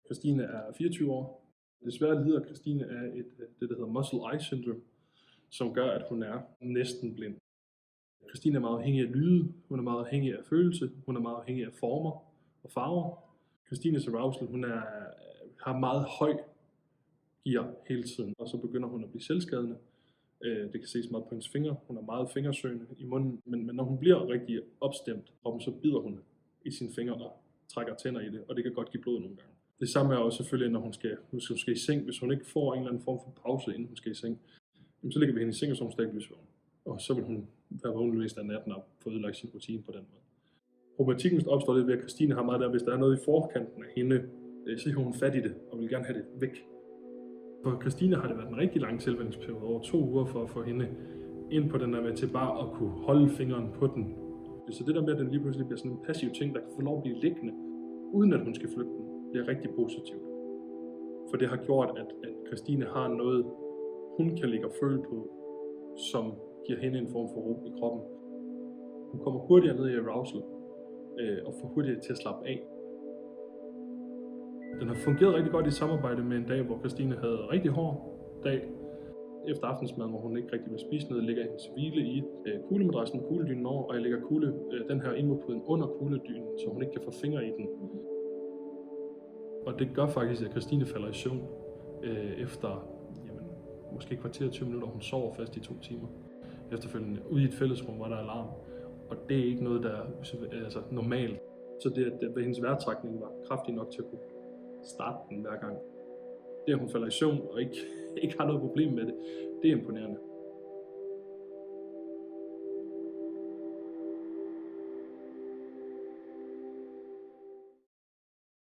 Christine er 24 år. Desværre lider Christine af det, der hedder muscle eye syndrome, som gør, at hun er næsten blind. Christine er meget afhængig af lyde, hun er meget afhængig af følelse, hun er meget afhængig af former og farver. Christines arousal, har meget høj gear hele tiden, og så begynder hun at blive selvskadende. Det kan ses meget på hendes fingre. Hun er meget fingersøgende i munden, men når hun bliver rigtig opstemt, så bider hun i sine fingre og trækker tænder i det, og det kan godt give blod nogle gange. Det samme er også selvfølgelig, når hun skal i seng. Hvis hun ikke får en eller anden form for pause, inden hun skal i seng, så lægger vi hende i seng, og så hun stadig lysvågen. Og så vil hun være vågen løst af natten og få ødelagt sin rutine på den måde. Problematikken opstår lidt ved, at Christine har meget der, hvis der er noget i forkanten af hende, så hiver hun fat i det og vil gerne have det væk. For Christine har det været en rigtig lang tilvændingsperiode, over 2 uger, for at få hende ind på den der med til bare at kunne holde fingeren på den. Så det der med, at den lige pludselig bliver sådan en passiv ting, der kan få lov at blive liggende, uden at hun skal flytte den, det er rigtig positivt. For det har gjort, at Christine har noget, hun kan ligge og føle på, som giver hende en form for ro i kroppen. Hun kommer hurtigere ned i arousal, og får hurtigere til at slappe af. Den har fungeret rigtig godt i samarbejde med en dag, hvor Christine havde en rigtig hård dag. Efter aftensmaden, hvor hun ikke rigtig vil spise noget, ligger hendes hvile i kuglemadrassen med kugledynen over, og jeg lægger den her indmodpuden under kugledynen, så hun ikke kan få fingre i den. Og det gør faktisk, at Christine falder i søvn efter måske kvarter 20 minutter. Hun sover fast i 2 timer. Efterfølgende ude i et fællesrum, hvor der er alarm. Og det er ikke noget, der er normalt. Så det, at hendes vejrtrækning var kraftig nok til at kunne starte den hver gang. Det, at hun falder i søvn og ikke har noget problem med det, det er imponerende.